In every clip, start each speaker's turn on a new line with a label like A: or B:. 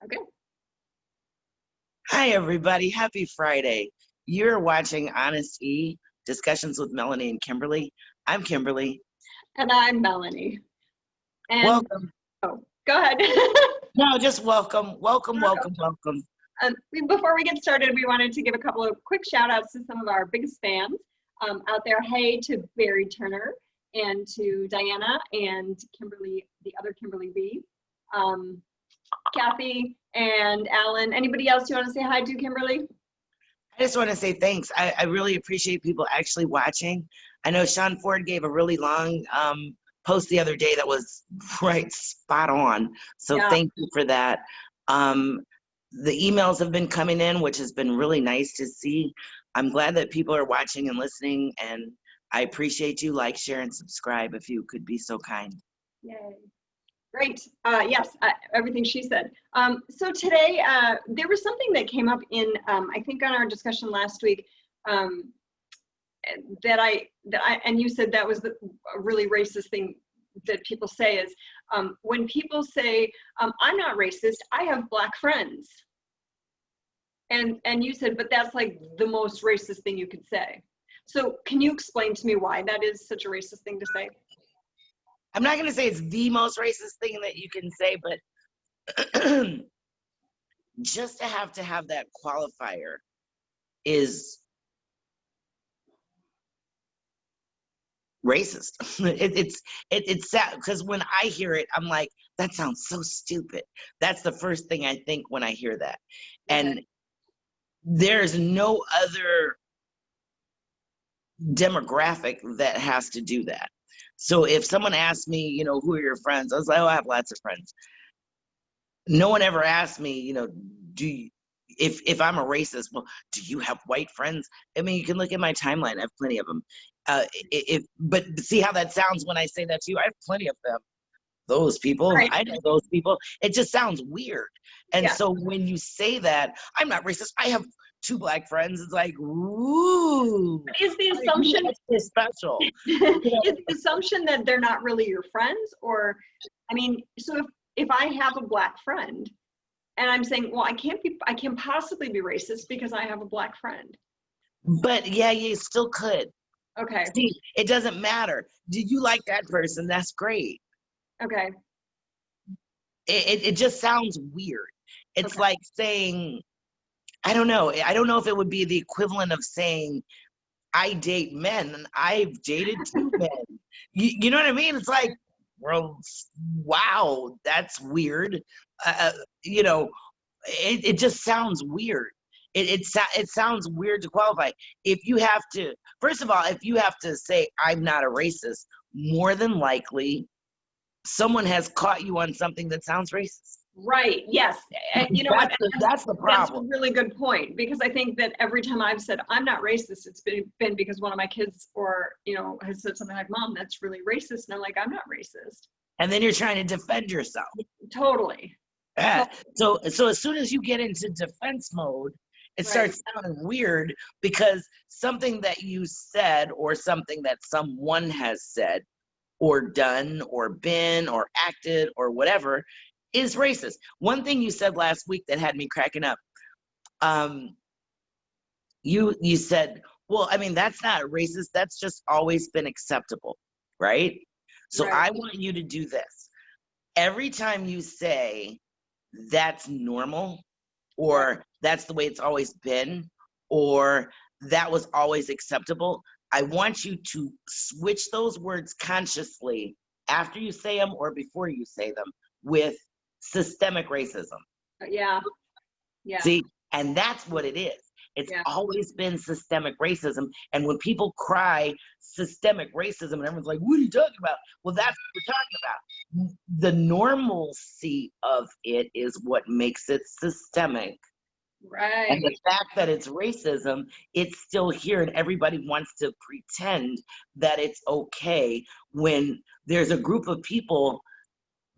A: Okay.
B: Hi, everybody. Happy Friday. You're watching Honest E, Discussions with Melanie and Kimberly. I'm Kimberly.
A: And I'm Melanie. And
B: Welcome.
A: oh, go ahead.
B: No, just welcome. Welcome.
A: Before we get started, we wanted to give a couple of quick shout outs to some of our biggest fans out there. Hey to Barry Turner and to Diana and Kimberly, the other Kimberly B. Kathy and Alan. Anybody else you want to say hi to, Kimberly?
B: I just want to say thanks. I really appreciate people actually watching. I know Sean Ford gave a really long post the other day that was right spot on. So Thank you for that. The emails have been coming in, which has been really nice to see. I'm glad that people are watching and listening, and I appreciate you. Like, share, and subscribe if you could be so kind.
A: Yay. Great. Yes, everything she said. So today, there was something that came up in, I think on our discussion last week, and you said that was a really racist thing that people say is, when people say, I'm not racist, I have Black friends. And you said, but that's like the most racist thing you could say. So can you explain to me why that is such a racist thing to say?
B: I'm not going to say it's the most racist thing that you can say, but just to have that qualifier is racist. It's sad because when I hear it, I'm like, that sounds so stupid. That's the first thing I think when I hear that. Okay. And there's no other demographic that has to do that. So if someone asked me, who are your friends? I was like, oh, I have lots of friends. No one ever asked me, if I'm a racist, well, do you have white friends? I mean, you can look at my timeline. I have plenty of them. But see how that sounds when I say that to you? I have plenty of them. Those people, right. I know those people. It just sounds weird. And so when you say that, I'm not racist, I have 2 Black friends, it's like, ooh.
A: But is the assumption
B: is special?
A: Is the assumption that they're not really your friends? Or, I mean, so if I have a Black friend and I'm saying, well, I can't possibly be racist because I have a Black friend.
B: But yeah, you still could.
A: Okay.
B: See, it doesn't matter. Do you like that person? That's great.
A: Okay.
B: It just sounds weird. It's like saying, I don't know if it would be the equivalent of saying, I date men and I've dated 2 men. You know what I mean? It's like, well, wow, that's weird. It just sounds weird. It sounds weird to qualify. If you have to, first of all, if you have to say, I'm not a racist, more than likely, someone has caught you on something that sounds racist.
A: Right. Yes. You know
B: that's the problem.
A: That's a really good point, because I think that every time I've said I'm not racist, it's been because one of my kids has said something like, Mom, that's really racist. And I'm like, I'm not racist.
B: And then you're trying to defend yourself.
A: Totally.
B: So as soon as you get into defense mode, it starts sounding weird, because something that you said or something that someone has said or done or been or acted or whatever is racist. One thing you said last week that had me cracking up, you said, well, I mean, that's not racist, that's just always been acceptable, right? So I want you to do this. Every time you say that's normal, or that's the way it's always been, or that was always acceptable, I want you to switch those words consciously after you say them or before you say them with systemic racism.
A: Yeah.
B: See, and that's what it is. It's always been systemic racism. And when people cry systemic racism and everyone's like, what are you talking about? Well, that's what we're talking about. The normalcy of it is what makes it systemic.
A: Right.
B: And the fact that it's racism, it's still here, and everybody wants to pretend that it's okay when there's a group of people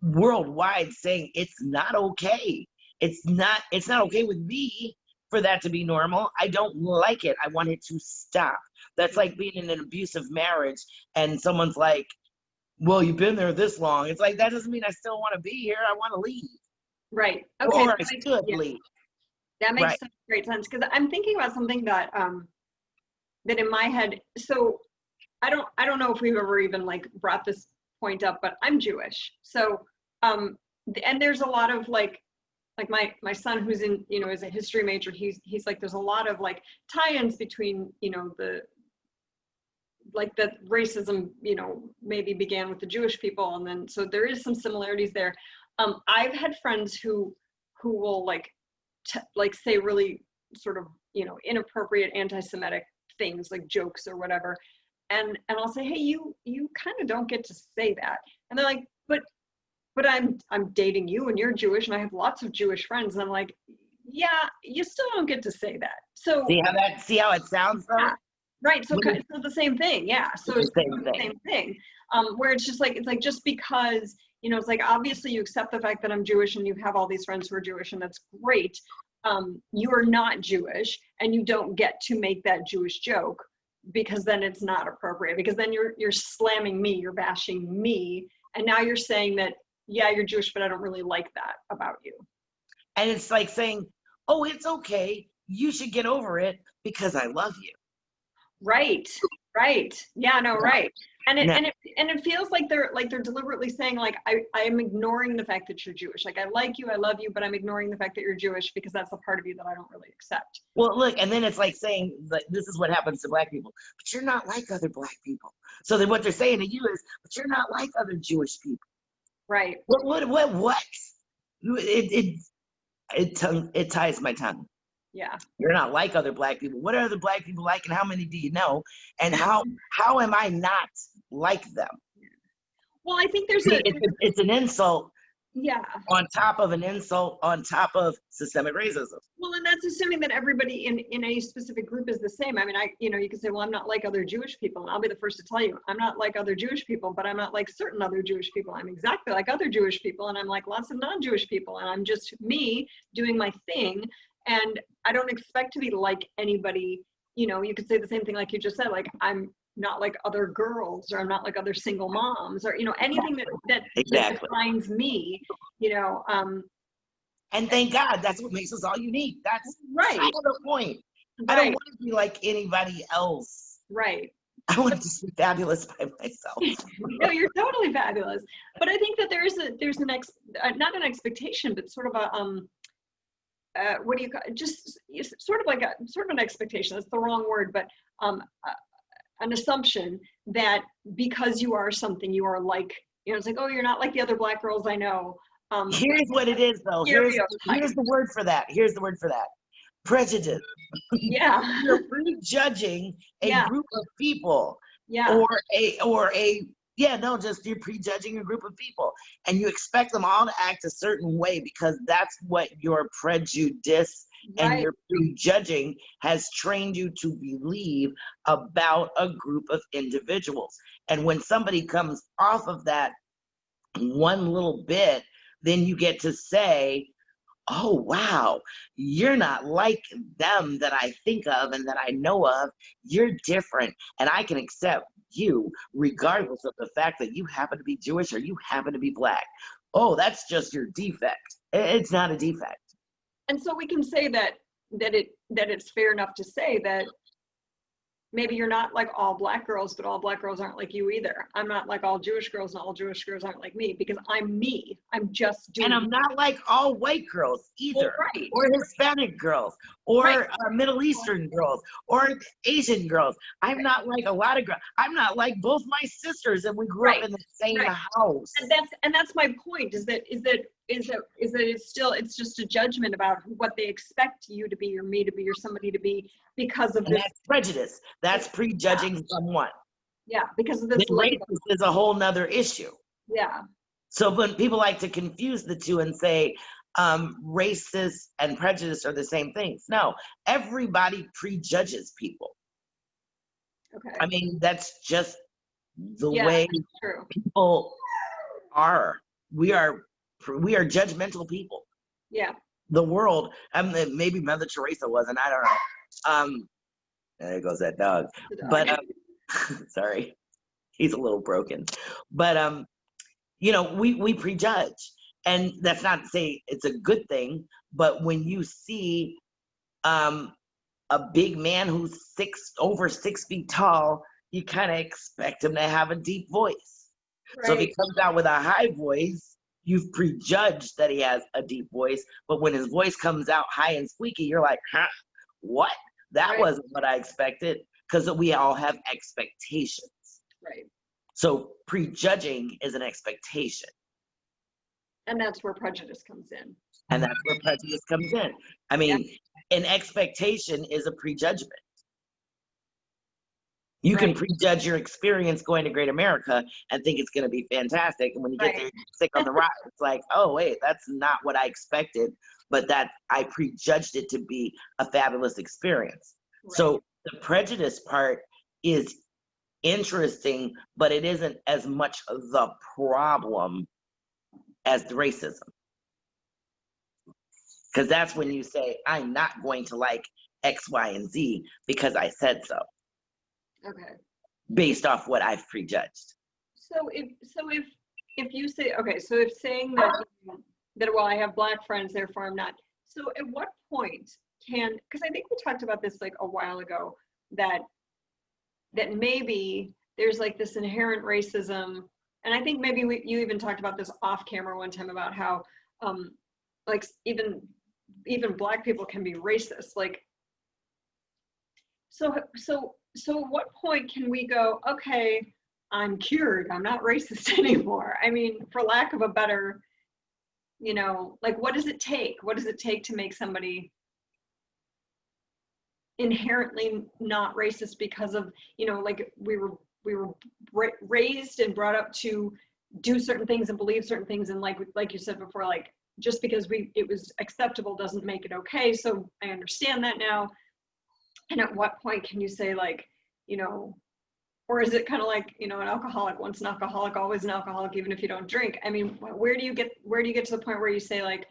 B: worldwide saying it's not okay. It's not okay with me for that to be normal. I don't like it. I want it to stop. That's like being in an abusive marriage and someone's like, well, you've been there this long. It's like, that doesn't mean I still want to be here. I want to leave.
A: Right. Okay.
B: or I should leave.
A: That makes
B: Right.
A: such great sense, because I'm thinking about something that that in my head. So I don't know if we've ever even like brought this point up, but I'm Jewish. So and there's a lot of like my son, who's in, is a history major, he's like, there's a lot of like tie-ins between, the like that racism, maybe began with the Jewish people, and then so there is some similarities there. I've had friends who will like like say really sort of, inappropriate anti-Semitic things, like jokes or whatever, and I'll say, hey, you kind of don't get to say that, and they're like, but I'm dating you and you're Jewish and I have lots of Jewish friends, and I'm like, yeah, you still don't get to say that. So
B: See how it sounds though?
A: yeah, right. So so the same thing. Yeah. So
B: It's
A: it's
B: the same
A: the
B: thing.
A: same thing. Where it's just like, just because, it's like, obviously you accept the fact that I'm Jewish and you have all these friends who are Jewish, and that's great. You are not Jewish and you don't get to make that Jewish joke, because then it's not appropriate, because then you're slamming me, you're bashing me. And now you're saying that, yeah, you're Jewish, but I don't really like that about you.
B: And it's like saying, oh, it's okay. You should get over it because I love you.
A: Right. Yeah, no,
B: No,
A: right. And
B: no.
A: it feels like they're deliberately saying, like, I am ignoring the fact that you're Jewish. Like, I like you, I love you, but I'm ignoring the fact that you're Jewish because that's a part of you that I don't really accept.
B: Well, look, and then it's like saying, like, this is what happens to Black people, but you're not like other Black people. So then what they're saying to you is, but you're not like other Jewish people.
A: Right.
B: What? It ties my tongue.
A: Yeah.
B: You're not like other Black people. What are other Black people like, and how many do you know? And how am I not like them?
A: Well, I think
B: It's an insult
A: yeah.
B: on top of an insult on top of systemic racism.
A: Well, and that's assuming that everybody in a specific group is the same. I mean, you can say, well, I'm not like other Jewish people, and I'll be the first to tell you, I'm not like other Jewish people, but I'm not like certain other Jewish people. I'm exactly like other Jewish people, and I'm like lots of non-Jewish people, and I'm just me doing my thing, and I don't expect to be like anybody. You could say the same thing like you just said, like, I'm not like other girls, or I'm not like other single moms, or anything that defines me.
B: And thank God, that's what makes us all unique. That's
A: right.
B: The point.
A: Right.
B: I don't want to be like anybody else.
A: Right.
B: I want to just be fabulous by myself.
A: No, you're totally fabulous. But I think that there's not an expectation, but sort of a what do you call it? Just sort of like an expectation. That's the wrong word, but an assumption that because you are something, you are like, it's like, oh, you're not like the other Black girls I know.
B: Here's what it is, though. Here's the word for that. Prejudice.
A: Yeah.
B: You're prejudging a group of people.
A: Yeah.
B: You're prejudging a group of people, and you expect them all to act a certain way because that's what your prejudice and your prejudging has trained you to believe about a group of individuals. And when somebody comes off of that one little bit, then you get to say, oh, wow, you're not like them that I think of and that I know of. You're different, and I can accept you regardless of the fact that you happen to be Jewish or you happen to be Black. Oh, that's just your defect. It's not a defect.
A: And so we can say that it's fair enough to say that maybe you're not like all Black girls, but all Black girls aren't like you either. I'm not like all Jewish girls, and all Jewish girls aren't like me, because I'm me. I'm just doing.
B: And I'm not like all white girls either,
A: well,
B: or Hispanic girls, or Middle Eastern girls, or Asian girls. I'm not like a lot of girls. I'm not like both my sisters, and we grew up in the same house.
A: And that's my point. Is that it's just a judgment about what they expect you to be, or me to be, or somebody to be, because of this.
B: That's prejudice. That's prejudging someone.
A: Yeah, because of this.
B: Racist is a whole nother issue.
A: Yeah.
B: So when people like to confuse the two and say racist and prejudice are the same things. No, everybody prejudges people.
A: Okay.
B: I mean, that's just the way people are. We are judgmental people.
A: Yeah.
B: The world, maybe Mother Teresa wasn't, I don't know. There goes that dog. But sorry, he's a little broken. But we prejudge, and that's not to say it's a good thing, but when you see a big man who's over 6 feet tall, you kind of expect him to have a deep voice. So if he
A: Right.
B: comes out with a high voice, you've prejudged that he has a deep voice. But when his voice comes out high and squeaky, you're like, huh, what? That
A: Right.
B: wasn't what I expected, because we all have expectations.
A: Right.
B: So prejudging is an expectation.
A: And that's where prejudice comes in.
B: And that's where prejudice comes in. I mean, an expectation is a prejudgment. You can
A: Right.
B: prejudge your experience going to Great America and think it's going to be fantastic. And when you get
A: Right.
B: there, you're sick on the ride. It's like, oh, wait, that's not what I expected, but that I prejudged it to be a fabulous experience.
A: Right.
B: So the prejudice part is interesting, but it isn't as much the problem as the racism. Because that's when you say, I'm not going to like X, Y, and Z because I said so,
A: Okay.
B: based off what I've prejudged.
A: So if you say, okay, so if saying that well, I have Black friends, therefore I'm not. So at what point because I think we talked about this like a while ago, that maybe there's like this inherent racism, and I think maybe you even talked about this off camera one time about how like even Black people can be racist. Like, so at what point can we go, okay, I'm cured, I'm not racist anymore? I mean, for lack of a better, like, what does it take? What does it take to make somebody inherently not racist because of, like we were raised and brought up to do certain things and believe certain things, and like you said before, like just because it was acceptable doesn't make it okay. So I understand that now. And at what point can you say, like, or is it kind of like, an alcoholic, once an alcoholic, always an alcoholic, even if you don't drink? I mean, where do you get to the point where you say, like,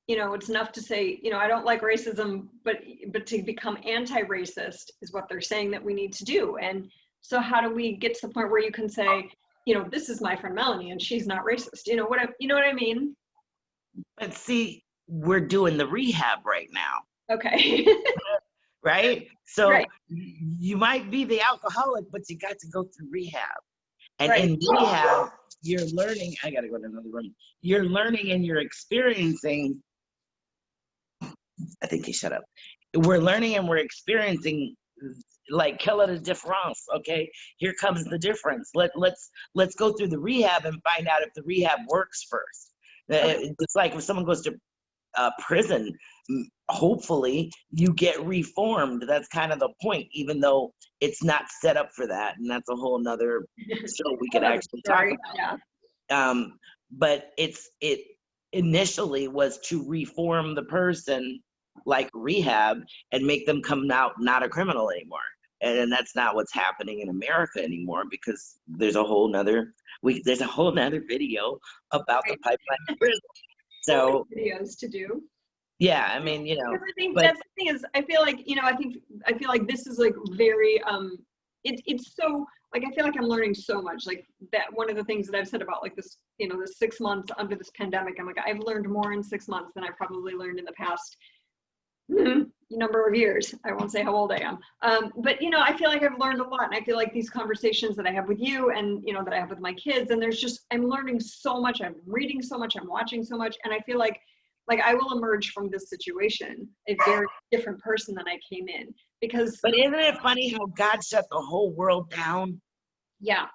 A: it's enough to say, I don't like racism, but to become anti-racist is what they're saying that we need to do. And so how do we get to the point where you can say, this is my friend Melanie and she's not racist? You know what I mean?
B: But see, we're doing the rehab right now.
A: Okay.
B: Right? So
A: right.
B: you might be the alcoholic, but you got to go through rehab. And
A: right.
B: in rehab, you're learning. I got to go to another room. You're learning and you're experiencing. I think he shut up. We're learning and we're experiencing, like, quelle est la différence? Okay, here comes the difference. Let's go through the rehab and find out if the rehab works first. Okay. It's like if someone goes to prison, hopefully you get reformed. That's kind of the point, even though it's not set up for that, and that's a whole nother show we could actually talk about. Yeah. But it initially was to reform the person, like rehab, and make them come out not a criminal anymore. And that's not what's happening in America anymore, because there's a whole nother video about the pipeline prison. So
A: videos to do.
B: Yeah, I mean,
A: I think that's the thing is, I feel like, I feel like this is like very, it's so, like, I feel like I'm learning so much. Like, that one of the things that I've said about, like, this, the 6 months under this pandemic, I'm like, I've learned more in 6 months than I probably learned in the past number of years. I won't say how old I am. But, I feel like I've learned a lot, and I feel like these conversations that I have with you and, that I have with my kids, and I'm learning so much, I'm reading so much, I'm watching so much, and I feel like I will emerge from this situation a very different person than I came in. But
B: isn't it funny how God shut the whole world down?
A: Yeah.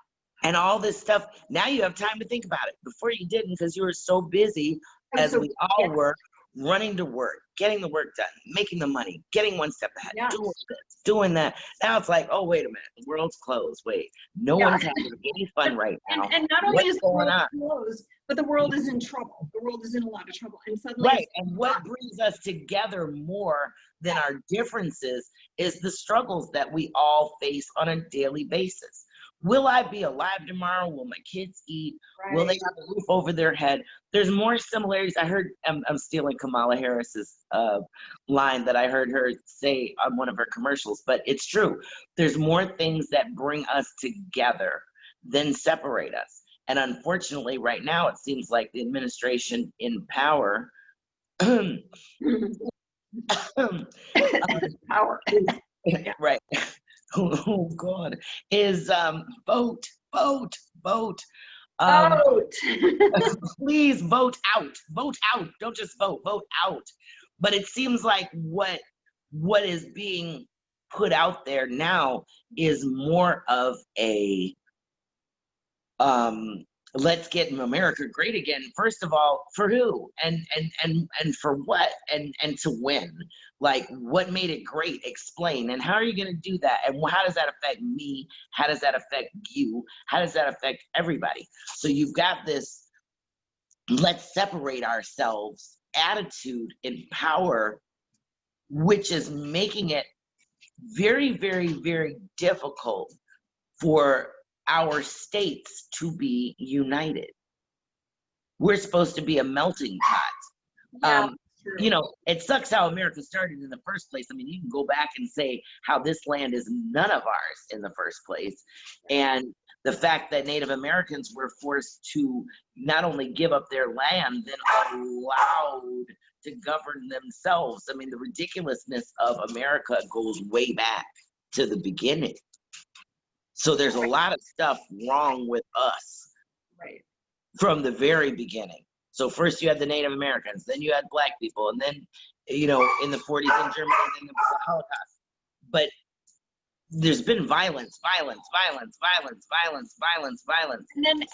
B: And all this stuff, now you have time to think about it. Before you didn't, because you were so busy, as we all were, running to work, getting the work done, making the money, getting one step ahead, doing this, doing that. Now it's like, oh, wait a minute, the world's closed. Wait, no one's having any fun right now.
A: And not only is the world closed, but the world is in trouble. The world is in a lot of trouble. And suddenly,
B: right. And what brings us together more than our differences is the struggles that we all face on a daily basis. Will I be alive tomorrow? Will my kids eat? Right. Will they have a roof over their head? There's more similarities. I heard, I'm stealing Kamala Harris's line that I heard her say on one of her commercials, but it's true. There's more things that bring us together than separate us. And unfortunately, right now, it seems like the administration in power
A: Power. Yeah.
B: right. Oh God, is vote, vote, vote.
A: Vote.
B: Please vote out. Vote out. Don't just vote. Vote out. But it seems like what is being put out there now is more of a let's get America great again. First of all, for who and for what and to win. Like, what made it great? Explain. And how are you going to do that? And how does that affect me? How does that affect you? How does that affect everybody? So you've got this let's separate ourselves attitude in power, which is making it very, very, very difficult for our states to be united. We're supposed to be a melting pot.
A: Yeah,
B: You know, it sucks how America started in the first place. I mean, you can go back and say how this land is none of ours in the first place. And the fact that Native Americans were forced to not only give up their land, then allowed to govern themselves. I mean, the ridiculousness of America goes way back to the beginning. So there's a lot of stuff wrong with us
A: right.
B: from the very beginning. So first you had the Native Americans, then you had Black people, and then, you know, in the 40s in Germany, then the Holocaust. But there's been violence.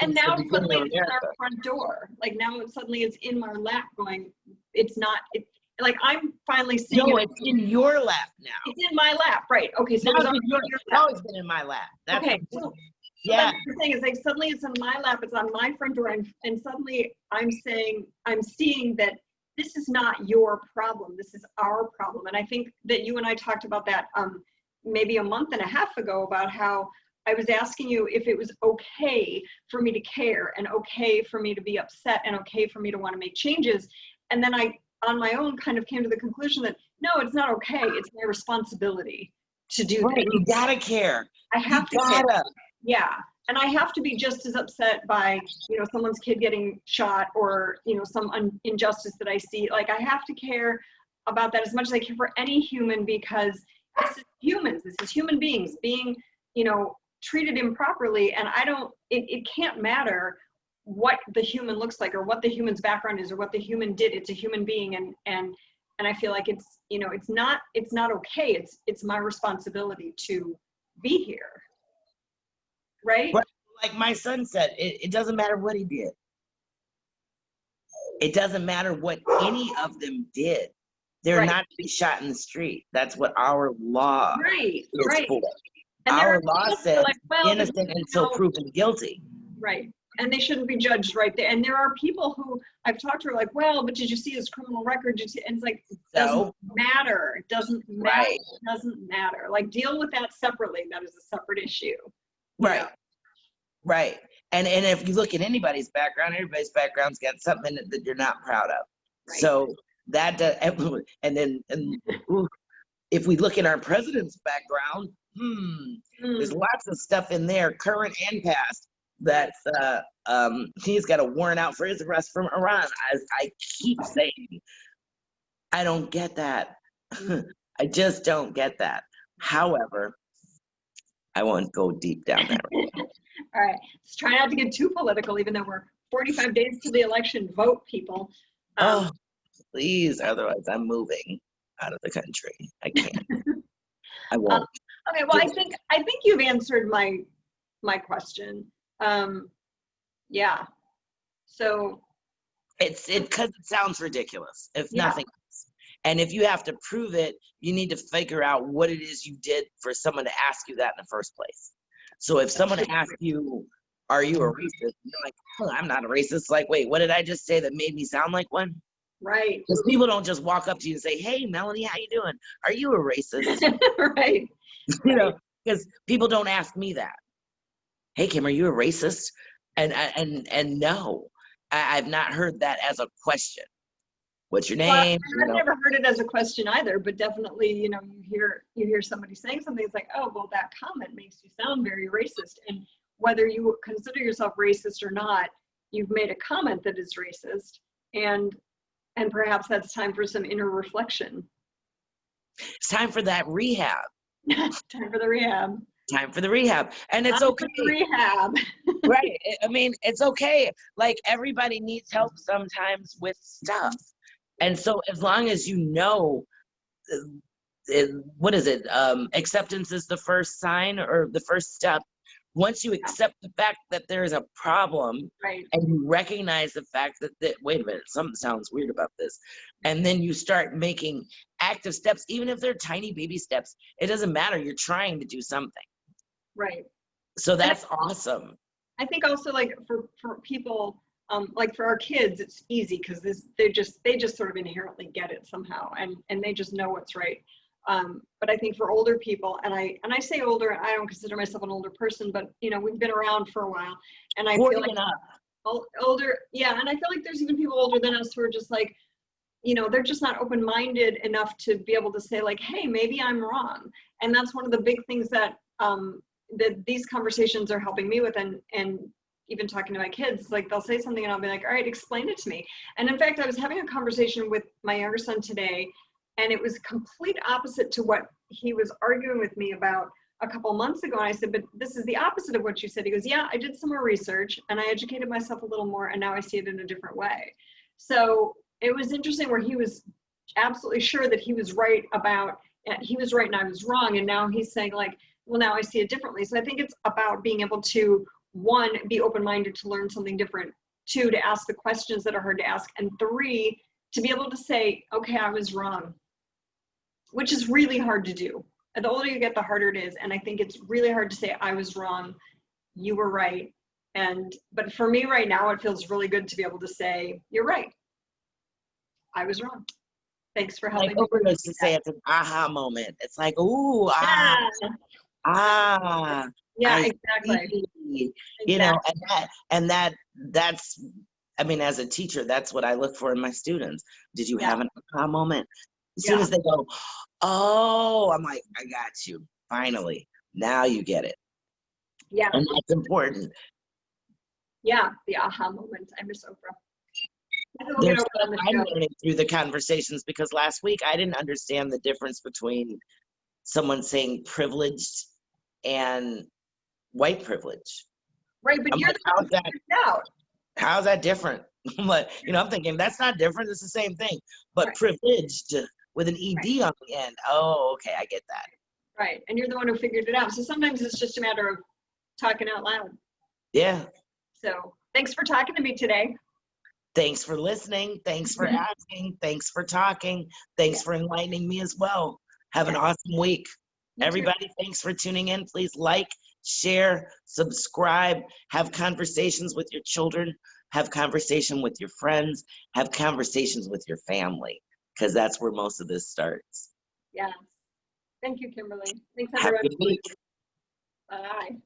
A: And now suddenly it's in our front door. Like now suddenly it's in my lap going, it's not, like I'm finally seeing
B: No,
A: it.
B: it's in your lap now.
A: It's in my lap, right? Okay, so
B: It's always been in my lap. That's
A: okay, so
B: yeah.
A: that's the thing is like suddenly it's in my lap, it's on my front door, and suddenly I'm seeing that this is not your problem, this is our problem. And I think that you and I talked about that maybe a month and a half ago about how I was asking you if it was okay for me to care and okay for me to be upset and okay for me to want to make changes. And then I, on my own, kind of came to the conclusion that no, it's not okay. It's my responsibility to do
B: right.
A: things.
B: You gotta care.
A: I have to care. Yeah. And I have to be just as upset by, you know, someone's kid getting shot or, you know, some injustice that I see. Like I have to care about that as much as I care for any human, because this is humans, this is human beings being, you know, treated improperly. And I don't, it can't matter what the human looks like or what the human's background is or what the human did. It's a human being. And I feel like it's, you know, it's not okay. It's my responsibility to be here. Right?
B: Like my son said, it doesn't matter what he did. It doesn't matter what any of them did. They're not to be shot in the street. That's what our law is for. And our law says like, well, innocent until proven guilty.
A: Right. And they shouldn't be judged right there. And there are people who I've talked to are like, well, but did you see his criminal record? And it's like, it doesn't matter. It doesn't matter. Right. It doesn't matter. Like, deal with that separately. That is a separate issue.
B: Right. Right. And if you look at anybody's background, everybody's background's got something that you're not proud of. Right. So that does, and if we look at our president's background, there's lots of stuff in there, current and past, that he's got a warrant out for his arrest from Iran. As I keep saying, I don't get that. I just don't get that. However, I won't go deep down that road.
A: All right, let's try not to get too political, even though we're 45 days to the election. Vote, people.
B: Oh, please. Otherwise, I'm moving out of the country. I can't. I won't.
A: Okay, well, I think you've answered my question. Yeah. So
B: it's because it sounds ridiculous, if nothing else. And if you have to prove it, you need to figure out what it is you did for someone to ask you that in the first place. So if someone asks you, are you a racist? You're like, I'm not a racist. Like, wait, what did I just say that made me sound like one?
A: Right.
B: Because people don't just walk up to you and say, hey, Melanie, how you doing? Are you a racist?
A: Right.
B: You know, because people don't ask me that. Hey, Kim, are you a racist? And no, I've not heard that as a question. What's your name?
A: Well, I've never heard it as a question either, but definitely, you know, you hear somebody saying something, it's like, oh, well, that comment makes you sound very racist. And whether you consider yourself racist or not, you've made a comment that is racist, and perhaps that's time for some inner reflection.
B: It's time for that rehab.
A: Time for the rehab.
B: Time for the rehab. And it's
A: Time
B: okay.
A: for the rehab.
B: Right. I mean, it's okay. Like, everybody needs help sometimes with stuff. And so as long as you know, what is it? Acceptance is the first sign or the first step. Once you accept the fact that there's a problem,
A: Right.
B: and you recognize the fact that wait a minute, something sounds weird about this, and then you start making active steps, even if they're tiny baby steps, it doesn't matter. You're trying to do something.
A: Right.
B: So that's awesome.
A: I think also, like, for people, like for our kids, it's easy because they just sort of inherently get it somehow, and they just know what's right. But I think for older people, and I say older, I don't consider myself an older person, but you know, we've been around for a while, and I feel like older, yeah, and I feel like there's even people older than us who are just like, you know, they're just not open-minded enough to be able to say like, hey, maybe I'm wrong. And that's one of the big things that that these conversations are helping me with, and even talking to my kids, like they'll say something and I'll be like, all right, explain it to me. And in fact, I was having a conversation with my younger son today, and it was complete opposite to what he was arguing with me about a couple months ago. And I said, but this is the opposite of what you said. He goes, yeah, I did some more research and I educated myself a little more, and now I see it in a different way. So it was interesting where he was absolutely sure that he was right about, he was right and I was wrong. And now he's saying like, well, now I see it differently. So I think it's about being able to, one, be open-minded to learn something different, two, to ask the questions that are hard to ask, and three, to be able to say, okay, I was wrong, which is really hard to do. And the older you get, the harder it is. And I think it's really hard to say, I was wrong, you were right. But for me right now, it feels really good to be able to say, you're right, I was wrong. Thanks for helping me.
B: Like Oprah used to say, it's an aha moment. It's like, ooh,
A: Yeah,
B: I
A: exactly.
B: see. You know, and that's, I mean, as a teacher, that's what I look for in my students. Did you have an aha moment? As soon as they go, oh, I'm like, I got you. Finally, now you get it.
A: Yeah.
B: And that's important.
A: Yeah, the aha moment. I miss Oprah.
B: There's stuff I'm learning through the conversations, because last week I didn't understand the difference between someone saying privileged and white privilege.
A: Right, but you're
B: like, how's that different? But you know, I'm thinking that's not different. It's the same thing. But privileged with an ED on the end. Oh, okay, I get that.
A: Right, and you're the one who figured it out. So sometimes it's just a matter of talking out loud.
B: Yeah.
A: So thanks for talking to me today.
B: Thanks for listening. Thanks for asking. Thanks for talking. Thanks for enlightening me as well. Have an awesome week. Everybody, thanks for tuning in. Please like, share, subscribe, have conversations with your children, have conversation with your friends, have conversations with your family, because that's where most of this starts.
A: Yeah. Thank you, Kimberly. Thanks,
B: everyone. Have a good week.
A: Bye.